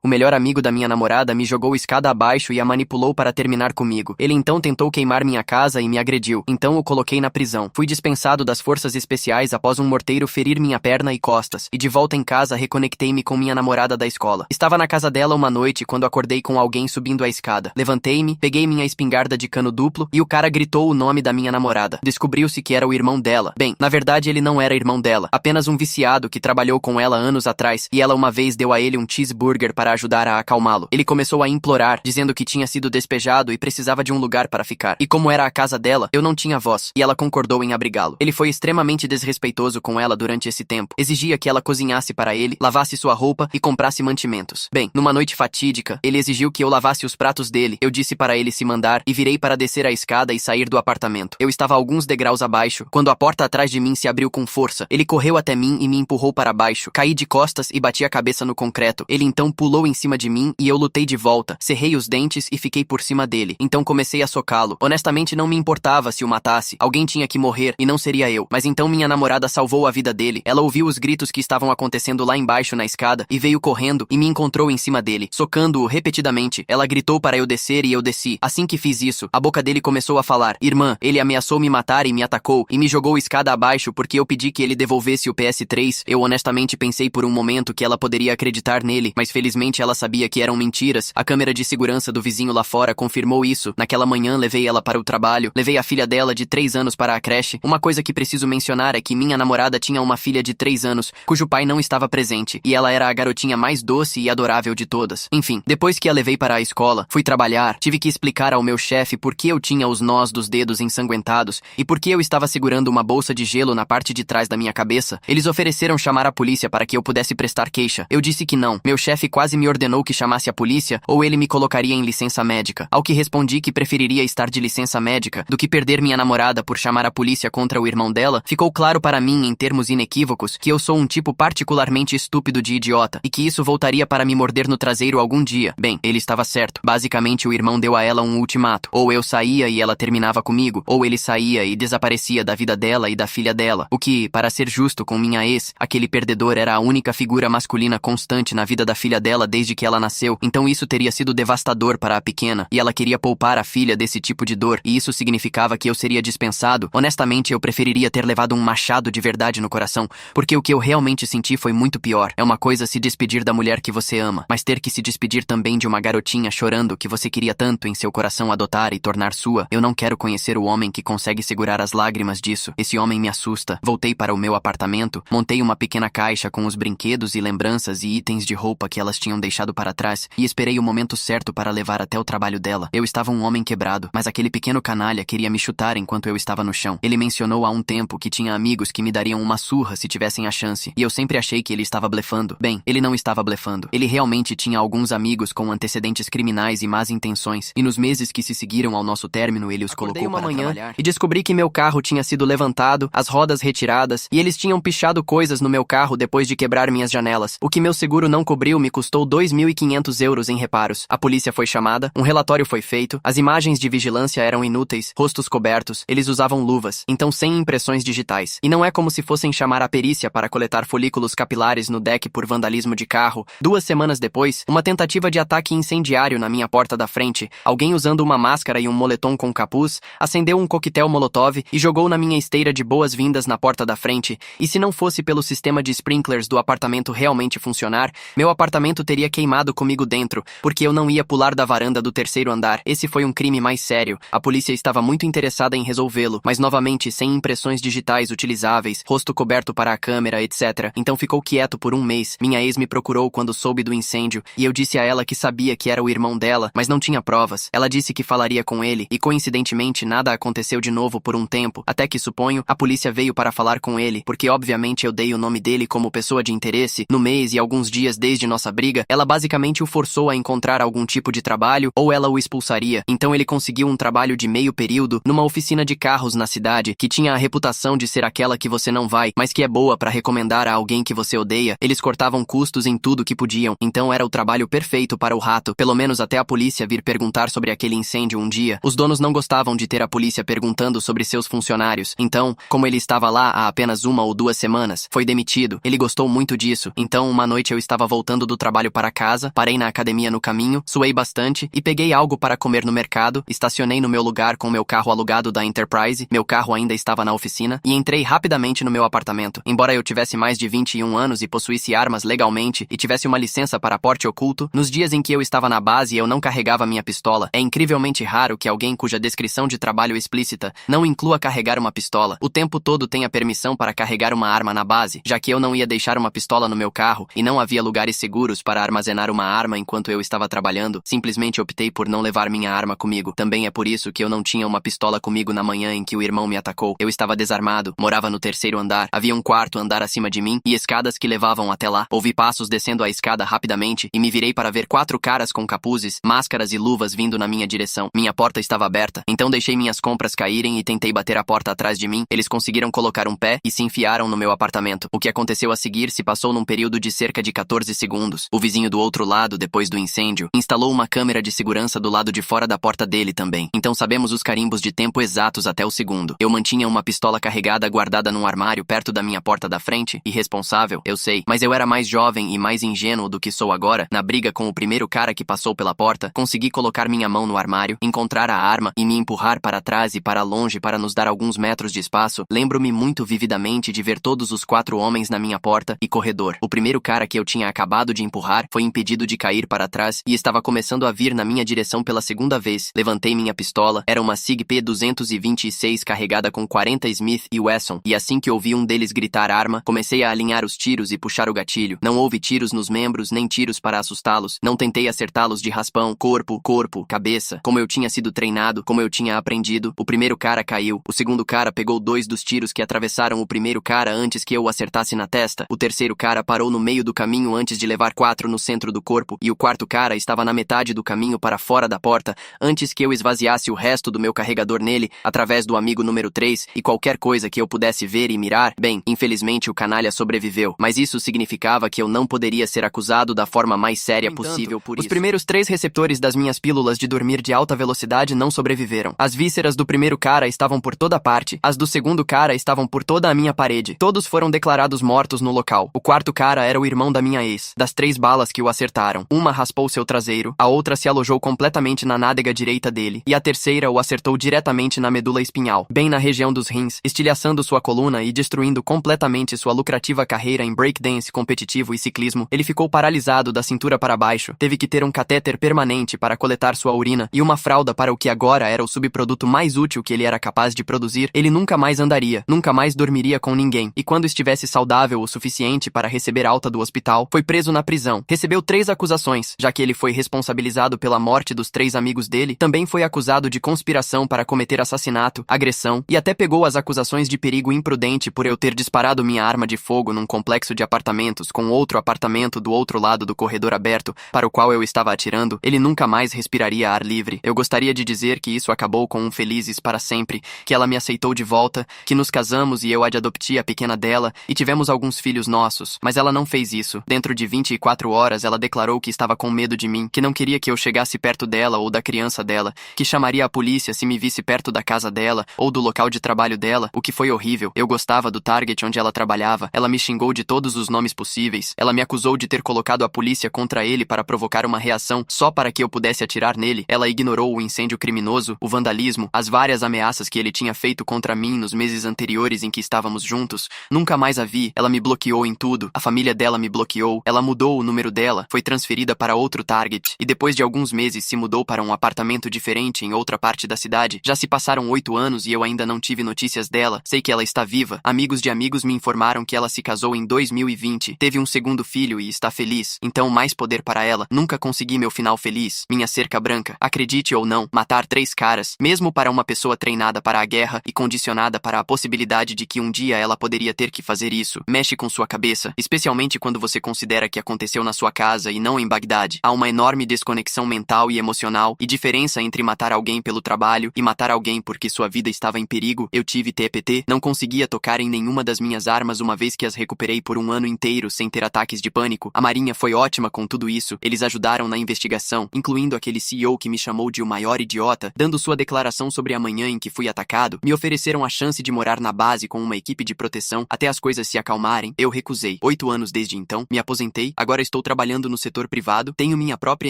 O melhor amigo da minha namorada me jogou escada abaixo e a manipulou para terminar comigo. Ele então tentou queimar minha casa e me agrediu. Então o coloquei na prisão. Fui dispensado das forças especiais após um morteiro ferir minha perna e costas. E de volta em casa reconectei-me com minha namorada da escola. Estava na casa dela uma noite quando acordei com alguém subindo a escada. Levantei-me, peguei minha espingarda de cano duplo e o cara gritou o nome da minha namorada. Descobriu-se que era o irmão dela. Bem, na verdade ele não era irmão dela, apenas um viciado que trabalhou com ela anos atrás e ela uma vez deu a ele um cheeseburger para ajudar a acalmá-lo. Ele começou a implorar, dizendo que tinha sido despejado e precisava de um lugar para ficar. E como era a casa dela, eu não tinha voz, e ela concordou em abrigá-lo. Ele foi extremamente desrespeitoso com ela durante esse tempo. Exigia que ela cozinhasse para ele, lavasse sua roupa e comprasse mantimentos. Bem, numa noite fatídica, ele exigiu que eu lavasse os pratos dele. Eu disse para ele se mandar e virei para descer a escada e sair do apartamento. Eu estava alguns degraus abaixo, quando a porta atrás de mim se abriu com força. Ele correu até mim e me empurrou para baixo. Caí de costas e bati a cabeça no concreto. Ele então pulou em cima de mim e eu lutei de volta. Cerrei os dentes e fiquei por cima dele. Então comecei a socá-lo. Honestamente não me importava se o matasse. Alguém tinha que morrer e não seria eu. Mas então minha namorada salvou a vida dele. Ela ouviu os gritos que estavam acontecendo lá embaixo na escada e veio correndo e me encontrou em cima dele, socando-o repetidamente. Ela gritou para eu descer e eu desci. Assim que fiz isso, a boca dele começou a falar. Irmã, ele ameaçou me matar e me atacou e me jogou escada abaixo porque eu pedi que ele devolvesse o PS3. Eu honestamente pensei por um momento que ela poderia acreditar nele, mas felizmente ela sabia que eram mentiras. A câmera de segurança do vizinho lá fora confirmou isso. Naquela manhã levei ela para o trabalho, levei a filha dela de 3 anos para a creche. Uma coisa que preciso mencionar é que minha namorada tinha uma filha de 3 anos, cujo pai não estava presente, e ela era a garotinha mais doce e adorável de todas. Enfim, depois que a levei para a escola, fui trabalhar, tive que explicar ao meu chefe por que eu tinha os nós dos dedos ensanguentados e por que eu estava segurando uma bolsa de gelo na parte de trás da minha cabeça. Eles ofereceram chamar a polícia para que eu pudesse prestar queixa. Eu disse que não. Meu chefe quase me ordenou que chamasse a polícia ou ele me colocaria em licença médica. Ao que respondi que preferiria estar de licença médica do que perder minha namorada por chamar a polícia contra o irmão dela. Ficou claro para mim, em termos inequívocos, que eu sou um tipo particularmente estúpido de idiota e que isso voltaria para me morder no traseiro algum dia. Bem, ele estava certo. Basicamente, o irmão deu a ela um ultimato. Ou eu saía e ela terminava comigo, ou ele saía e desaparecia da vida dela e da filha dela. O que, para ser justo com minha ex, aquele perdedor era a única figura masculina constante na vida da filha dela desde que ela nasceu. Então isso teria sido devastador para a pequena, e ela queria poupar a filha desse tipo de dor, e isso significava que eu seria dispensado. Honestamente, eu preferiria ter levado um machado de verdade no coração, porque o que eu realmente senti foi muito pior. É uma coisa se despedir da mulher que você ama, mas ter que se despedir também de uma garotinha chorando que você queria tanto em seu coração adotar e tornar sua. Eu não quero conhecer o homem que consegue segurar as lágrimas disso. Esse homem me assusta. Voltei para o meu apartamento, montei uma pequena caixa com os brinquedos e lembranças e itens de roupa que elas tinham deixado para trás, e esperei o momento certo para levar até o trabalho dela. Eu estava um homem quebrado, mas aquele pequeno canalha queria me chutar enquanto eu estava no chão. Ele mencionou há um tempo que tinha amigos que me dariam uma surra se tivessem a chance, e eu sempre achei que ele estava blefando. Bem, ele não estava blefando. Ele realmente tinha alguns amigos com antecedentes criminais e más intenções, e nos meses que se seguiram ao nosso término ele os colocou para trabalhar. E descobri que meu carro tinha sido levantado, as rodas retiradas, e eles tinham pichado coisas no meu carro depois de quebrar minhas janelas. O que meu seguro não cobriu me custou 2.500 euros em reparos. A polícia foi chamada, um relatório foi feito, as imagens de vigilância eram inúteis, rostos cobertos, eles usavam luvas, então sem impressões digitais. E não é como se fossem chamar a perícia para coletar folículos capilares no deck por vandalismo de carro. 2 semanas depois, uma tentativa de ataque incendiário na minha porta da frente. Alguém usando uma máscara e um moletom com capuz, acendeu um coquetel molotov e jogou na minha esteira de boas-vindas na porta da frente. E se não fosse pelo sistema de sprinklers do apartamento realmente funcionar, meu apartamento teria queimado comigo dentro, porque eu não ia pular da varanda do 3º andar. Esse foi um crime mais sério. A polícia estava muito interessada em resolvê-lo, mas novamente sem impressões digitais utilizáveis, rosto coberto para a câmera, etc. Então ficou quieto por um mês. Minha ex me procurou quando soube do incêndio, e eu disse a ela que sabia que era o irmão dela, mas não tinha provas. Ela disse que falaria com ele, e coincidentemente nada aconteceu de novo por um tempo, até que, suponho, a polícia veio para falar com ele, porque obviamente eu dei o nome dele como pessoa de interesse. No mês e alguns dias desde nossa briga, ela basicamente o forçou a encontrar algum tipo de trabalho, ou ela o expulsaria. Então ele conseguiu um trabalho de meio período numa oficina de carros na cidade, que tinha a reputação de ser aquela que você não vai, mas que é boa para recomendar a alguém que você odeia. Eles cortavam custos em tudo que podiam, então era o trabalho perfeito para o rato, pelo menos até a polícia vir perguntar sobre aquele incêndio um dia. Os donos não gostavam de ter a polícia perguntando sobre seus funcionários, então, como ele estava lá há apenas 1 ou 2 semanas, foi demitido. Ele gostou muito disso, então uma noite eu estava voltando do trabalho para casa, parei na academia no caminho, suei bastante e peguei algo para comer no mercado, estacionei no meu lugar com meu carro alugado da Enterprise, meu carro ainda estava na oficina, e entrei rapidamente no meu apartamento. Embora eu tivesse mais de 21 anos e possuísse armas legalmente e tivesse uma licença para porte oculto, nos dias em que eu estava na base eu não carregava minha pistola. É incrivelmente raro que alguém cuja descrição de trabalho explícita não inclua carregar uma pistola o tempo todo tenha permissão para carregar uma arma na base, já que eu não ia deixar uma pistola no meu carro e não havia lugares seguros para armazenar uma arma enquanto eu estava trabalhando, simplesmente optei por não levar minha arma comigo. Também é por isso que eu não tinha uma pistola comigo na manhã em que o irmão me atacou. Eu estava desarmado, morava no terceiro andar, havia um quarto andar acima de mim e escadas que levavam até lá. Ouvi passos descendo a escada rapidamente e me virei para ver 4 caras com capuzes, máscaras e luvas vindo na minha direção. Minha porta estava aberta, então deixei minhas compras caírem e tentei bater a porta atrás de mim. Eles conseguiram colocar um pé e se enfiaram no meu apartamento. O que aconteceu a seguir se passou num período de cerca de 14 segundos. O vizinho do outro lado, depois do incêndio, instalou uma câmera de segurança do lado de fora da porta dele também. Então sabemos os carimbos de tempo exatos até o segundo. Eu mantinha uma pistola carregada guardada num armário perto da minha porta da frente. Irresponsável, eu sei, mas eu era mais jovem e mais ingênuo do que sou agora. Na briga com o primeiro cara que passou pela porta, consegui colocar minha mão no armário, encontrar a arma e me empurrar para trás e para longe para nos dar alguns metros de espaço. Lembro-me muito vividamente de ver todos os 4 homens na minha porta e corredor. O primeiro cara que eu tinha acabado de empurrar foi impedido de cair para trás e estava começando a vir na minha direção pela segunda vez. Levantei minha pistola, era uma SIG P226 carregada com 40 Smith e Wesson, e assim que ouvi um deles gritar arma, comecei a alinhar os tiros e puxar o gatilho. Não houve tiros nos membros, nem tiros para assustá-los. Não tentei acertá-los de raspão, corpo, cabeça. Como eu tinha sido treinado, como eu tinha aprendido, o primeiro cara caiu. O segundo cara pegou 2 dos tiros que atravessaram o primeiro cara antes que eu o acertasse na testa. O terceiro cara parou no meio do caminho antes de levar 4 no centro do corpo, e o quarto cara estava na metade do caminho para fora da porta antes que eu esvaziasse o resto do meu carregador nele, através do amigo número 3, e qualquer coisa que eu pudesse ver e mirar. Bem, infelizmente o canalha sobreviveu, mas isso significava que eu não poderia ser acusado da forma mais séria possível por isso. Os primeiros 3 receptores das minhas pílulas de dormir de alta velocidade não sobreviveram. As vísceras do primeiro cara estavam por toda parte, as do segundo cara estavam por toda a minha parede. Todos foram declarados mortos no local. O quarto cara era o irmão da minha ex. Das 3 balas que o acertaram, uma raspou seu traseiro, a outra se alojou completamente na nádega direita dele, e a terceira o acertou diretamente na medula espinhal, bem na região dos rins, estilhaçando sua coluna e destruindo completamente sua lucrativa carreira em breakdance competitivo e ciclismo. Ele ficou paralisado da cintura para baixo, teve que ter um catéter permanente para coletar sua urina e uma fralda para o que agora era o subproduto mais útil que ele era capaz de produzir. Ele nunca mais andaria, nunca mais dormiria com ninguém, e quando estivesse saudável o suficiente para receber alta do hospital, foi preso na prisão. Recebeu 3 acusações, já que ele foi responsabilizado pela morte dos 3 amigos dele, também foi acusado de conspiração para cometer assassinato, agressão, e até pegou as acusações de perigo imprudente por eu ter disparado minha arma de fogo num complexo de apartamentos com outro apartamento do outro lado do corredor aberto para o qual eu estava atirando. Ele nunca mais respiraria ar livre. Eu gostaria de dizer que isso acabou com um felizes para sempre, que ela me aceitou de volta, que nos casamos e eu adotei a pequena dela e tivemos alguns filhos nossos, mas ela não fez isso. Dentro de 24 horas ela declarou que estava com medo de mim, que não queria que eu chegasse perto dela ou da criança dela, que chamaria a polícia se me visse perto da casa dela ou do local de trabalho dela, o que foi horrível. Eu gostava do Target onde ela trabalhava. Ela me xingou de todos os nomes possíveis. Ela me acusou de ter colocado a polícia contra ele para provocar uma reação só para que eu pudesse atirar nele. Ela ignorou o incêndio criminoso, o vandalismo, as várias ameaças que ele tinha feito contra mim nos meses anteriores em que estávamos juntos. Nunca mais a vi. Ela me bloqueou em tudo. A família dela me bloqueou. Ela mudou o número dela, foi transferida para outro Target e depois de alguns meses se mudou para um apartamento diferente em outra parte da cidade. Já se passaram 8 anos e eu ainda não tive notícias dela. Sei que ela está viva. Amigos de amigos me informaram que ela se casou em 2020, teve um segundo filho e está feliz. Então mais poder para ela. Nunca consegui meu final feliz. Minha cerca branca. Acredite ou não, matar 3 caras, mesmo para uma pessoa treinada para a guerra e condicionada para a possibilidade de que um dia ela poderia ter que fazer isso, mexe com sua cabeça, especialmente quando você considera que aconteceu na sua casa e não em Bagdade. Há uma enorme desconexão mental e emocional e diferença entre matar alguém pelo trabalho e matar alguém porque sua vida estava em perigo. Eu tive TPT, não conseguia tocar em nenhuma das minhas armas uma vez que as recuperei por um ano inteiro sem ter ataques de pânico. A Marinha foi ótima com tudo isso. Eles ajudaram na investigação, incluindo aquele CEO que me chamou de o maior idiota, dando sua declaração sobre a manhã em que fui atacado. Me ofereceram a chance de morar na base com uma equipe de proteção até as coisas se acalmarem. Eu recusei. 8 anos desde então, me aposentei, agora estou trabalhando no setor privado, tenho minha própria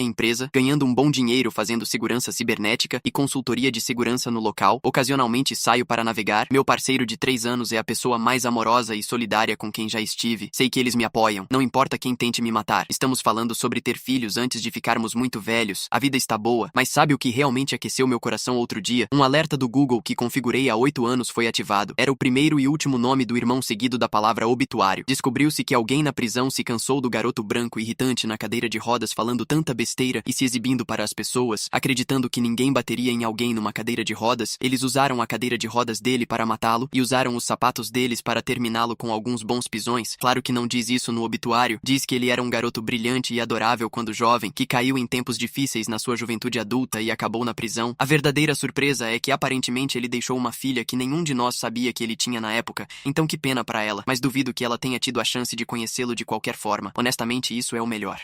empresa, ganhando um bom dinheiro fazendo segurança cibernética e consultoria de segurança no local. Ocasionalmente saio para navegar. Meu parceiro de 3 anos é a pessoa mais amorosa e solidária com quem já estive. Sei que eles me apoiam. Não importa quem tente me matar. Estamos falando sobre ter filhos antes de ficarmos muito velhos. A vida está boa, mas sabe o que realmente aqueceu meu coração outro dia? Um alerta do Google que configurei há 8 anos foi ativado. Era o primeiro e último nome do irmão seguido da palavra obituário. Descobriu-se que alguém na prisão se cansou do garoto branco irritante na cadeira de rodas falando tanta besteira e se exibindo para as pessoas, acreditando que ninguém bateria em alguém numa cadeira de rodas. Eles usaram a cadeira de rodas dele para matá-lo e usaram os sapatos deles para terminá-lo com alguns bons pisões. Claro que não diz isso no obituário. Diz que ele era um garoto brilhante e adorável quando jovem, que caiu em tempos difíceis na sua juventude adulta e acabou na prisão. A verdadeira surpresa é que aparentemente ele deixou uma filha que nenhum de nós sabia que ele tinha na época. Então que pena para ela, mas duvido que ela tenha tido a chance de conhecê-lo de qualquer forma. Honestamente, isso é o melhor.